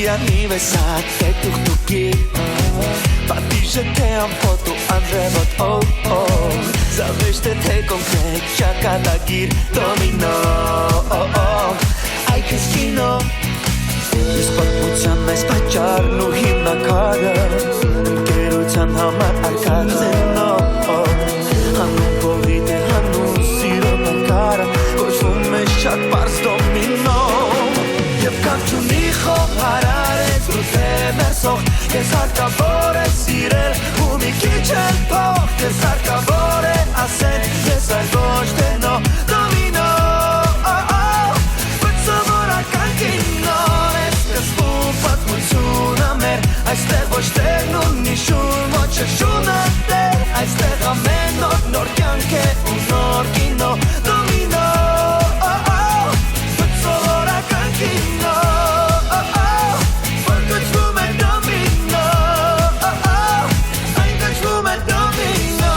Mariani besat te tuktuki Patişe te am foto andrevot oh oh Zavește te concret Chakada gir domino oh oh Ai kino Ես պատմության այս պատճառն ու հիմնակարը Ընկերության համար արկած են Հանուն կովիդ է հանուն սիրո նկարը Կոչվում է շատ պարզ դոմինո Եվ կանչունի խոհարար ես դու թե մերսող Կեզ հարկավոր է սիրել ու մի քիչ էլ փող Կեզ հարկավոր է ասել ես այլ ոչ թե նո դոմինո Բծովորական կինո Պատմությունը մեր Այստեղ ոչ տերն ունի շուն Ոչ է շունը տեր Այստեղ ամեն նոր կյանք է ու նոր կինո Դոմինո Բծովորական կինո Որ կոչվում է դոմինո Այն կոչվում է դոմինո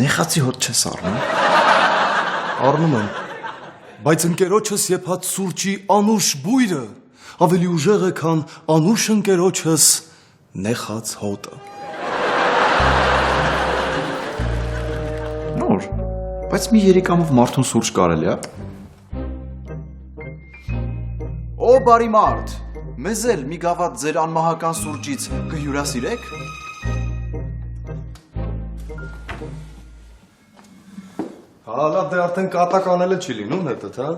Նեխացի հոտ չես առնում։ Առնում եմ, բայց ընկերոջս եփած սուրճի անուշ բույրը ավելի ուժեղ է, քան անուշ ընկերոջս նեխած հոտը։ Նոր, բայց մի երիկամով մարդուն սուրճ կարելի է։ Օ բարի մարդ, մեզ էլ մի գավաթ ձեր անմահական սուրճից կհյուրասիրեք։ Հալա դե արդեն կատակ անելը չի լինում հետդ, հա։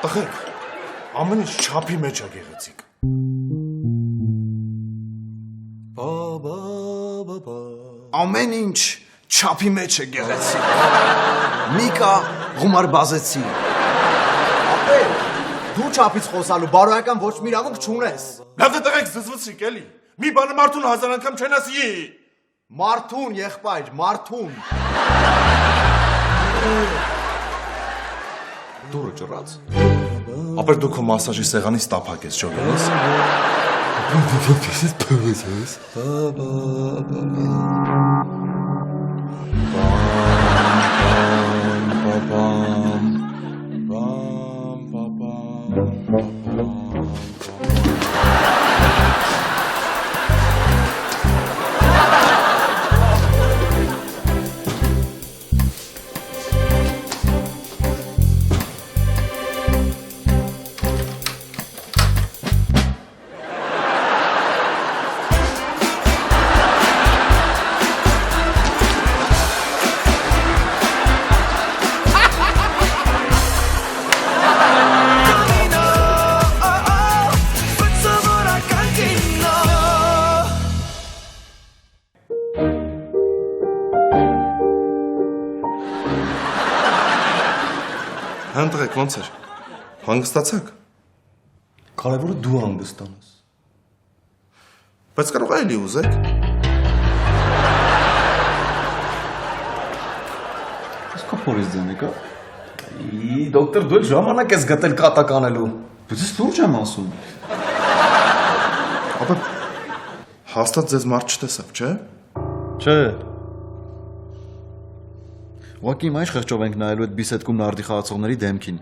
Տղեկ, ամեն ինչ չափի մեջ է գեղեցիկ։ Ամեն ինչ չափի մեջ է գեղեցիկ։ Միկա գումար բազեցի։ Ապեր, դու չափից խոսալու բարոյական ոչ մի իրավունք չունես։ Լավ դե տղեկ զզվցիկ էլի։ Մի բանը մարդուն հազար անգամ չեն ասի։ Մարդուն, եղբայր, մարդուն։ Դուրը ճռած։ Ապեր դու քո մասաժի սեղանից տափակ ես ճոգելես։ Հանդրեք, ոնց էր, հանգստացաք։ Կարևորը դու հանգստանաս։ Բայց կարող էլի ուզեք։ Ես քո փորից դենեկա։ Դոկտոր, դու ժամանակ ես գտել կատակ անելու։ Բայց ես լուրջ եմ ասում։ Ապա հաստատ ձեզ մարդ չտեսավ, չէ։ Չէ։ Ուղղակի հիմա ինչ խղճով ենք նայելու այդ բիսեդկում նարդի խաղացողների դեմքին։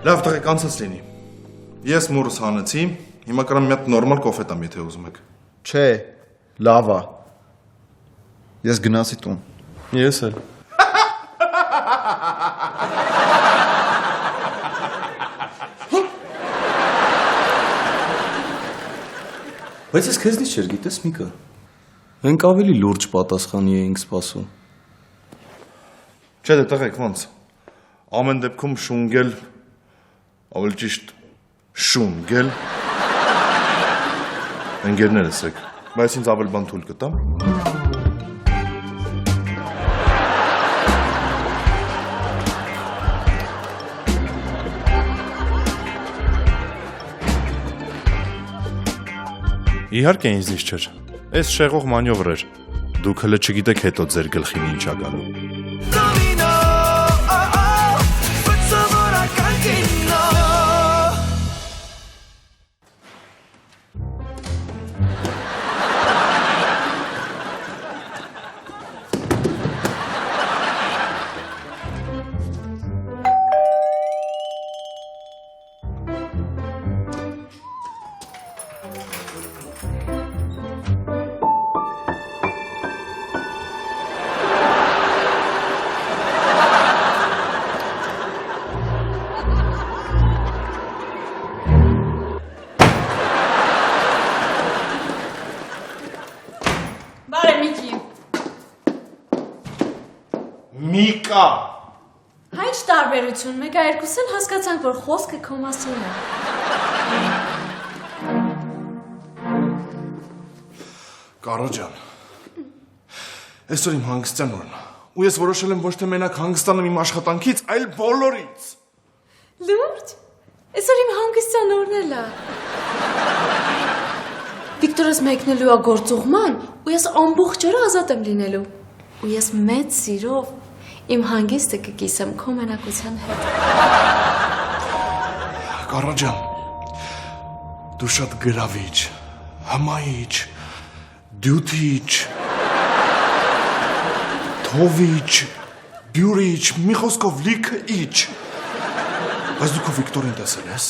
Լավ տղեկ անցած լինի։ Ես մուրս հանեցի, հիմա կարամ մի հատ նորմալ կոֆե տամ, եթե ուզում եք։ Չէ, լավ է։ Ես գնացի տուն։ Ես էլ։ Բայց ես քեզնից չէր գիտես Միկա։ Մենք ավելի լուրջ պատասխանի էինք սպասում։ Չէ դե տղեկ ոնց։ Ամեն դեպքում շունգել, ավելի ճիշտ շունգել։ Ընկերներս եք, բայց ինձ ավելի բան թույլ կտամ։ Իհարկե ինձնից չէր։ Այս շեղող մանյովր էր։ Դուք հələ չգիտեք հետո ձեր գլխին ինչ ա գալու։ Domino, facciamo la cantina. Բարև Միկի։ Միկա։ Հա ինչ տարբերություն, մեկը երկուսն հասկացանք, որ խոսքը քո մասին է։ Կարո ջան։ Այսօր իմ հանգստյան օրն է։ Ու ես որոշել եմ ոչ թե մենակ հանգստանամ իմ աշխատանքից, այլ բոլորից։ Լուրջ։ Այսօր իմ հանգստյան օրն էլ է։ Վիկտորս մեկնելու է գործուղման, ու ես ամբողջ օրը ազատ եմ լինելու։ Ու ես մեծ սիրով իմ հանգիստը կկիսեմ քո մենակության հետ։ Կարո ջան։ Դու շատ գրավիչ, հմայիչ, դյութիչ, թովիչ, բյուրիչ, մի խոսքով լիքը իչ։ Բայց դու քո Վիկտորին տեսել ես։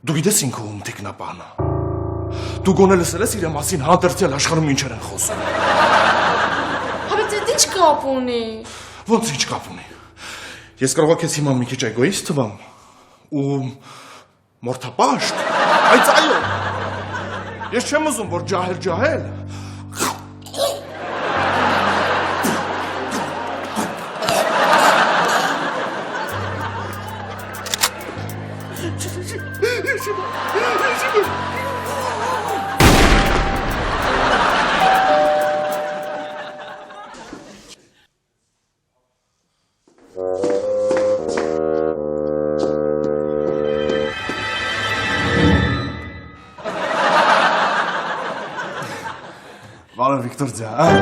Դու գիտես ինքը ում տիկնապանը։ Դու գոնե լսել ես իր մասին հանդերձյալ աշխարհում ինչեր են խոսում։ Հա բայց դա ինչ կապ ունի։ Ոնց ինչ կապ ունի։ Ես կարող եմ քեզ հիմա մի քիչ էգոիստ թվամ ու մորթապաշտ, բայց այո։ Ես չեմ ուզում որ ջահել Բարև Վիկտոր ջան։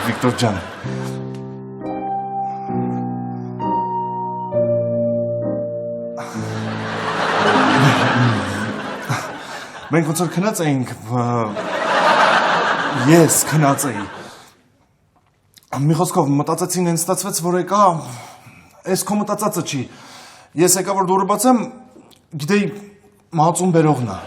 Վիկտոր ջան։ Մենք ոնց որ քնած էինք, ես քնած էի։ Մի խոսքով մտածեցին են ստացվեց, որ եկա, այս քո մտածածը չի։ Ես եկա որ դուրը բացեմ, գիտեի մահացուն բերողն է։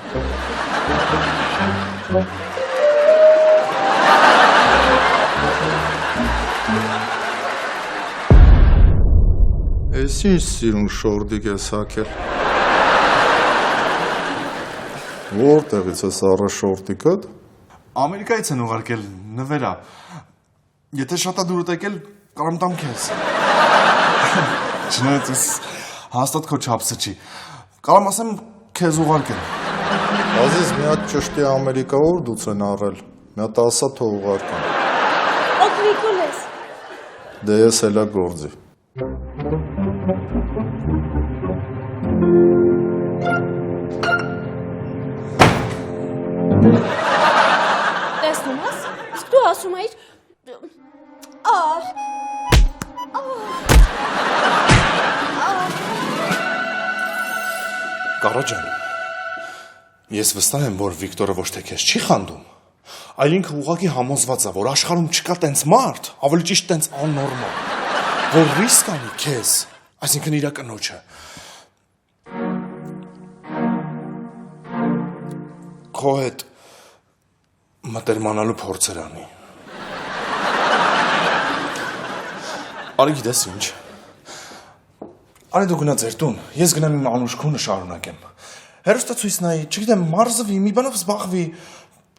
Ես ինչ սիրուն շորդիկ ես հակել։ Որտեղից ես առը շորդիկըդ։ Ամերիկայից են ուղարկել, նվերա։ Եթե շատ է դուրդ եկել, կարամ տամ քեզ։ Չնայած ես հաստատ քո չափսը չի։ Կարամ ասեմ քեզ ուղարկել։ Ազիզ մի հատ ճշտի Ամերիկա որ դուց են առել։ Մի հատ ասա թող ուղարկեմ։ Օգնիկուլ ես։ Դե ես հելա գործի։ Տեսնում ես։ Իսկ դու ասում էիր Կարո ջան, ես վստահ եմ, որ Վիկտորը ոչ թե քեզ չի խանդում, այլ ինքը ուղղակի համոզված է, որ աշխարհում չկա տենց մարդ, ավելի ճիշտ տենց աննորմալ, որ ռիսկ անի քեզ Այսինքն իր կնոջը։ Քո հետ մտերմանալու փորձեր անի։ Արի գիտես ինչ։ Արի դու գնա ձեր տուն, ես գնամ իմ Անուշ քունը շարունակեմ։ Հերոստացույց նայի, չգիտեմ, մարզվի, մի բանով զբաղվի,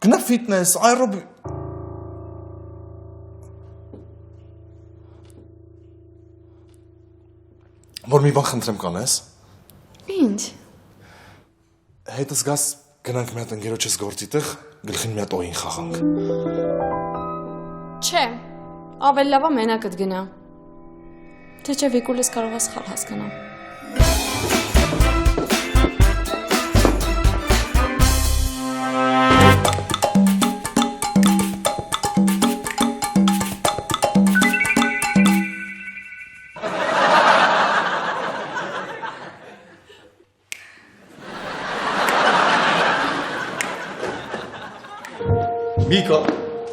գնա ֆիթնես, այրոբի։ Որ մի բան խնդրեմ կանես։ Ինչ։ Հետս գաս գնանք մի հատ ընկերոջս գործի տեղ, գլխին մի հատ օին խաղանք։ Չէ, ավելի լավ է մենակդ գնա։ Թե չէ Վիկուլս կարող է սխալ հասկանալ։ Միկա,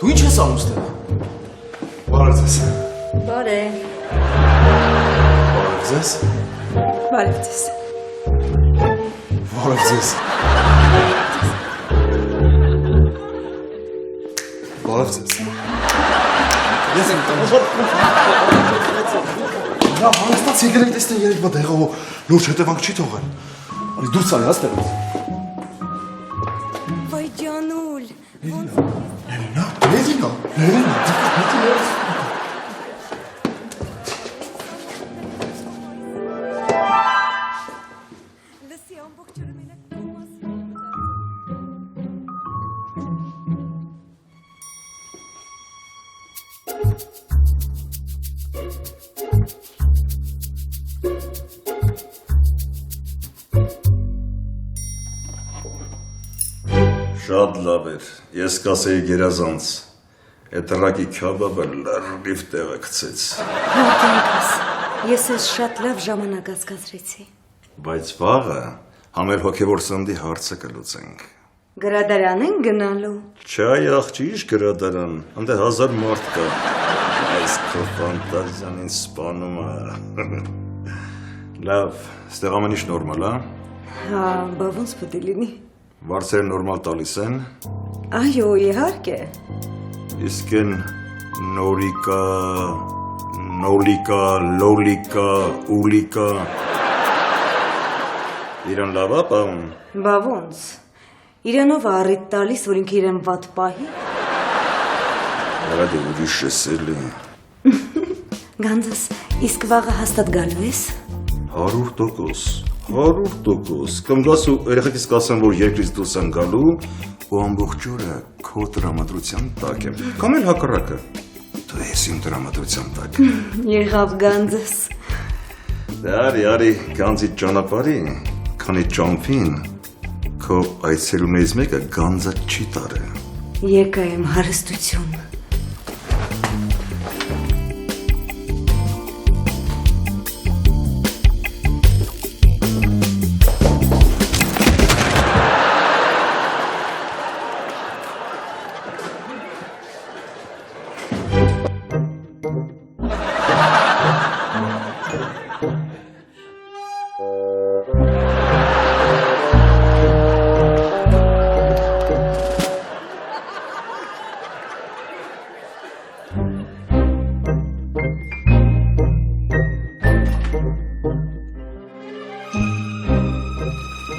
դու ինչ ես անում ստեղ։ Բարև ձեզ։ Բարև, Բարև ձեզ։ բարև ձեզ։ Բարև ձեզ։ Բարև ձեզ։ Ես եմ տանում։ Նա հանգստած եկել եք տեսնել երեկվա դեղով լուրջ հետևանք չի թողել։ Արի դուրս արի հաստեղից։ Վայ ջանուլ, Լերինա։ լսի ամբողջ օրը մենակ քո մասին Շատ լավ էր, ես կասեի գերազանց, այդ ռակի քյաբաբը լրիվ տեղը գցեց, Հատենքս, ես ես շատ լավ ժամանակ ազգազրեցի։ բայց վաղը համեր հոգևոր սնդի հարցը կլուծենք։ Գրադարան են գնալու։ Չայ աղջիշ գրադարան, ընդ 1000 մարդ կա, այս քո ֆանտազիան ինձ սպանում է։ Լավ, ստեղ ամեն ինչ նորմալ է, Հա, բա ոնց պետք է լինի։ վարձերը նորմալ տալիս են, Այո, իհարկե։ իսկ են նորիկա, նոլիկա, լոլիկա, ուլիկա, իրան լավ է պահում։ Բա ոնց։ Իրանով առիթ տալիս, որ ինքը իրեն վատ պահի։ Արա դե ուրիշ ես էլի։ Գանձս, իսկ վաղը հաստատ գալու ես։ 100%, 100%, կամ գաս ու երեխեքիս կասեմ, որ երկրից դուրս են գալու ու ամբողջ օրը քո տրամադրության տակ եմ, կամ էլ հակառակը, դու ես իմ տրամադրության տակ։ Եղավ գանձս։ Արի, գանձի ճանապարհի, քանի ճամփին, քո այցելուներից մեկը գանձը չի տարել։ Եկա եմ հարստություն։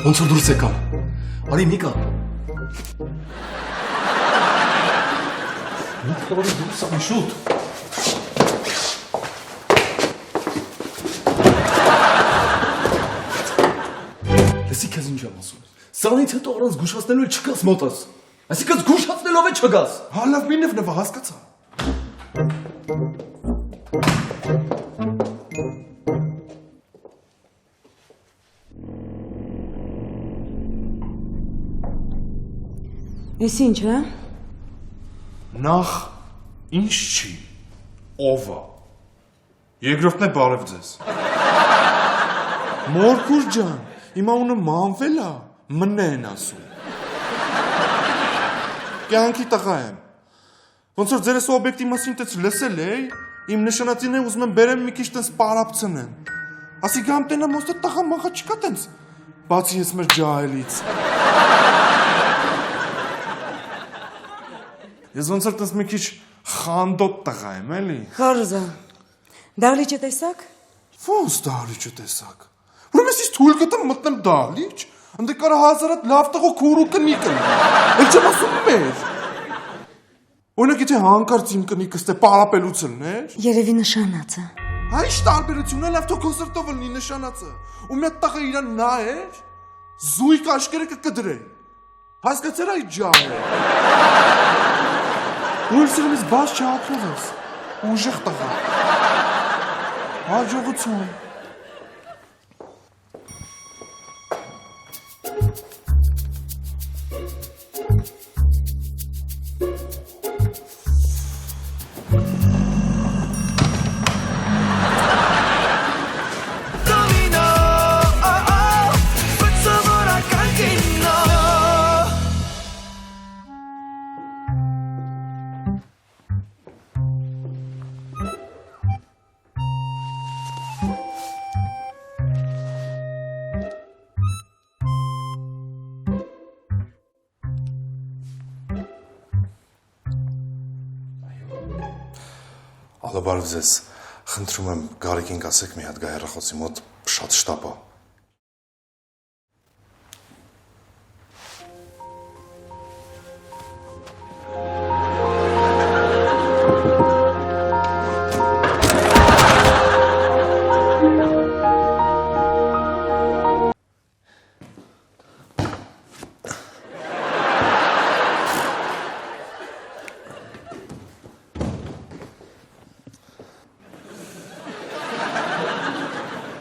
Ոնց որ դուրս եկան։ Արի Միկա։ Միկա որ դուրս եկան շուտ։ Լսի քեզ ինչ եմ ասում։ Սրանից հետո առանց զգուշացնելու չգաս մոտս։ Այսինքն զգուշացնելով է չգաս։ Հա լավ մի նվնվա հասկացա։ Ես ինչ, հա։ Նախ ինչ չի, ով է։ Երկրորդն է բարև ձեզ։ Մորքուր ջան, իմ անունը Մանվել է, մնե են ասում։ Կյանքի տղա եմ։ Ոնց որ ձերս օբյեկտի մասին տեց լսել էի, իմ նշանածին է ուզում եմ բերեմ մի քիչ տես պարապցնեն։ Ասի գամ տենամ ոստե տղա մաղա չկա տենց։ Բացի ես մեր ջահելից։ Ես ոնց որ տես մի քիչ խանդոտ տղա եմ, էլի։ Խարզա, դահլիճը տեսակ։ Ոնց դահլիճը տեսակ։ Ուրեմն ես թույլ կտամ մտնեմ դահլիճ, ընդ կարա հազարատ լավ տղու քուրու կնիկը։ Էլ չեմ ասում մեր։ Օրինակ եթե հանկարծ իմ կնիկը ստե պարապելուց լներ։ Երևի նշանածը։ Այս տարբերությունն է լավ թող կոնսերտով լինի նշանածը։ Ու մի հատ տղա իրան նայեր, զույգ աշկերը կկդրե։ Հասկացար այդ ջահը։ Ու սրմից բաց չհապրով ես։ Ուժեղ տղա։ Հաջողություն։ Ալո բարև ձեզ, խնդրում եմ Գարիկին կասեք մի հատ գա հեռախոսի մոտ շատ շտապա։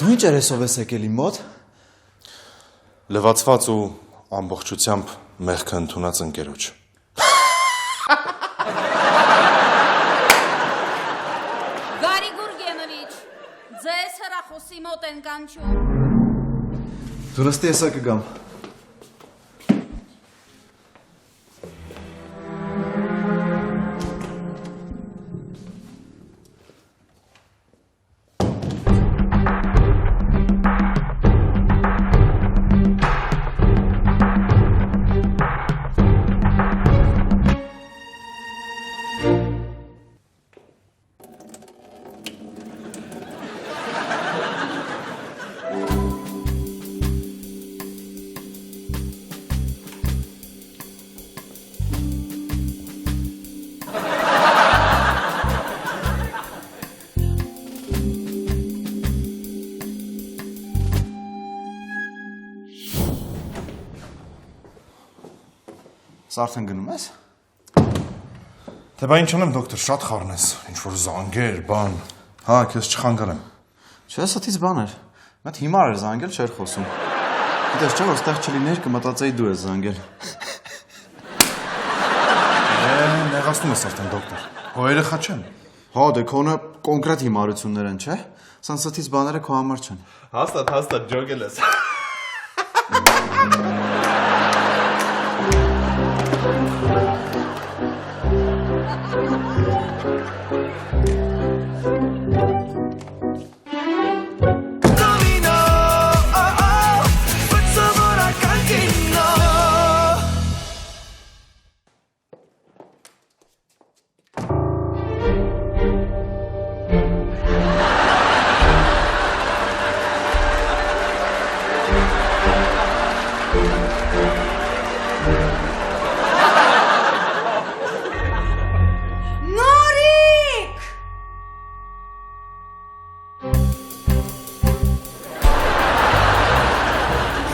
Դու ինչ երեսով ես եկել իմ մոտ։ Լվացված ու ամբողջությամբ մեղքը ընդունած ընկերոջ։ Գարի Գուրգենովիչ, ձեզ հեռախոսի մոտ են կանչում։ Դու նստի հեսա կգամ։ Արդեն գնում ես։ Թե բա ինչ անեմ դոկտոր, շատ խառն ես, ինչ որ զանգեր, բան։ Հա, քեզ չխանգարեմ։ Չէ, սաթից բան էր։ Մեծ հիմար էր զանգել, չէր խոսում։ Գիտես չէ, որ ստեղ չլիներ կմտածեի դու ես զանգել։ Նեղացնում ես արդեն դոկտոր։ Հո երեխա չեմ։ Հա, դե քոնը կոնկրետ հիմարություններ են, չէ։ Սանսաթից բաները քո համար չեն։ Հաստատ ջոգել ես։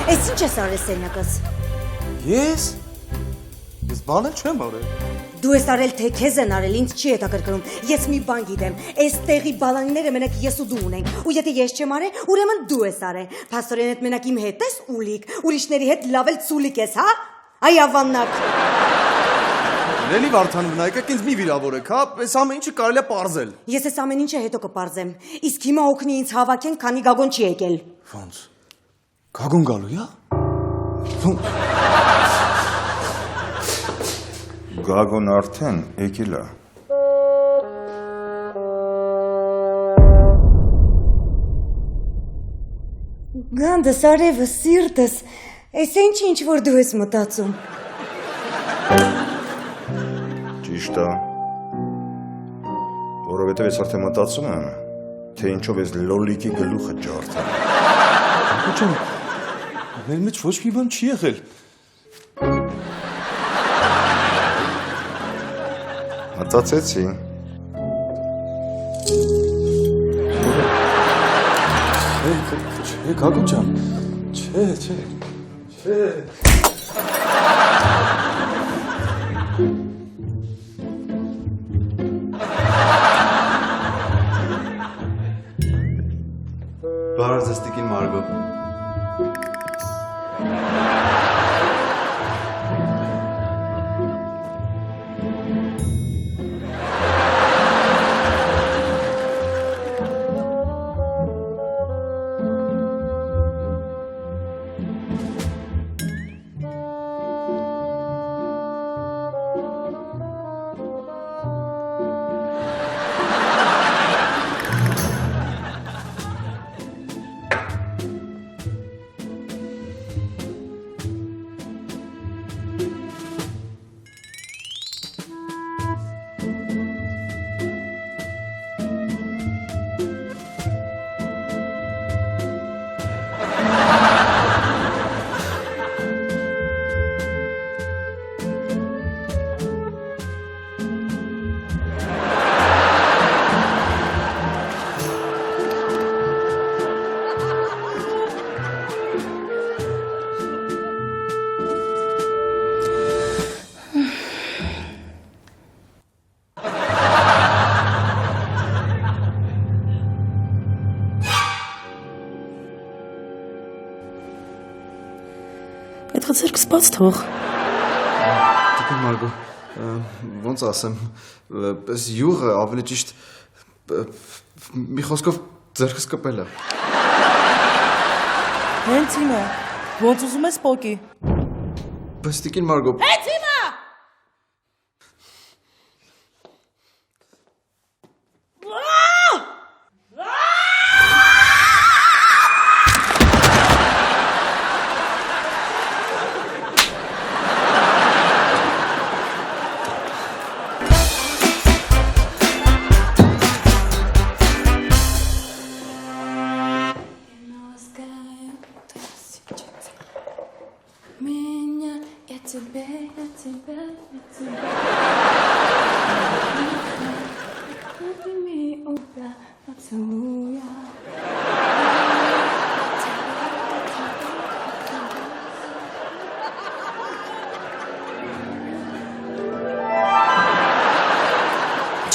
Էս ինչ ես արել սենյակս։ Ես բան էլ չեմ արել։ Դու ես արել թե քեզ են արել, ինձ չի հետաքրքրում։ Ես մի բան գիտեմ։ Այս տեղի բալանիները մենակ ես ու դու ունենք։ Ու եթե ես չեմ արել, ուրեմն դու ես արել։ Փաստորեն այդ մենակ իմ հետ ես ուլիկ, ուրիշների հետ լավ էլ ցուլիկ ես, հա։ Այ ավանակ։ Լելի Վարդանովնա, եկեք ինձ մի վիրավորեք, հա, այս ամեն ինչը կարելի է պարզել։ Ես այս ամեն ինչը հետո կպարզեմ։ Իսկ հիմա օգնի ինձ հավաքեն, քանի գագոն չի եկել։ Ոնց։ Գագոն գալու, հա։ Գագոն արդեն եկել է։ Գանդս, արևը, սիրտս, այս ինչ որ դու ես մտածում։ Ճիշտ է։ Որովհետև ես արդեն մտածում եմ, թե ինչով ես լոլիկի գլուխը ջարդեմ։ Ջան, մեր մեջ ոչ մի բան չի եղել։ Մտածեցի։ Չէ, Գագիկ ջան, չէ։ Բարև ձեզ տիկին Մարգո։ Այդ ձերքս բաց թող։ Տիկին Մարգո, ոնց ասեմ, այս յուղը ավելի ճիշտ մի խոսքով ձերքս կպել է։ Հենց իմը, ոնց ուզում ես պոկի։ Բայց տիկին Մարգո, Հենց իմը։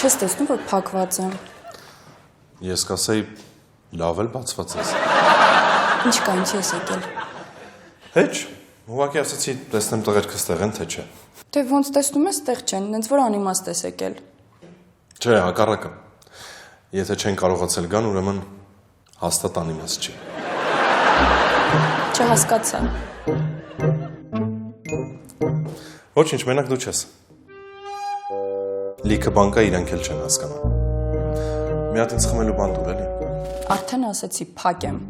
Չես տեսնում, որ փակված եմ։ Ես կասեի լավ էլ բացված ես։ Ինչ կա, ինչ ես եկել։ Հեչ, ուղղակի ասացի տեսնեմ տղերքս տեղ են, թե չէ։ Դե ոնց տեսնում ես, տեղ չեն, նենց որ անիմաստ ես եկել։ Չէ, հակառակը։ Եթե չեն կարողացել գան, ուրեմն հաստատ անիմաստ չի։ Չհասկացա։ Ոչինչ, մենակ դու չես։ Լիքը բան կա, իրանք էլ չեն հասկանում։ Մի հատ ինձ խմելու բան տուր, էլի։ Արդեն ասեցի, փակ եմ։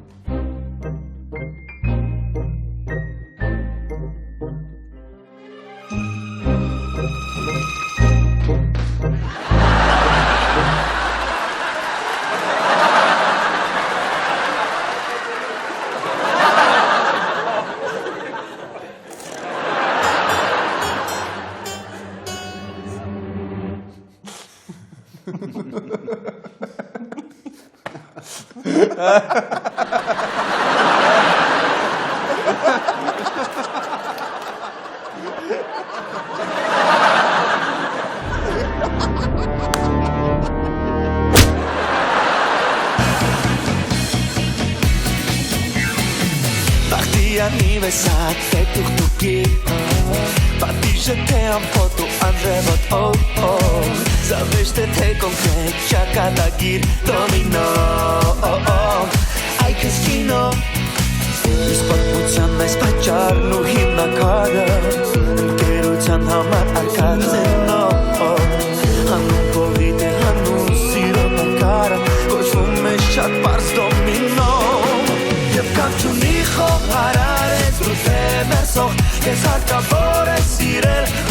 Բախտյանի վեսատ հետուղտուկի Պատիժը թե ամփոտ ու անրևոտ Զավեշտ թե կոնկրետ ճակատագիր դոմինո Այքս կինո Իս պատմության այս պատճառն ու հիմնակարը Ընկերության համար արկածենո Հանուն փողիտ է հանուն սիրո նկարը Կոչվում է շատ պարզ դոմինո Եվ կապչուն հարար ես դու թե մերսող Կեզ հարկավոր է սիրել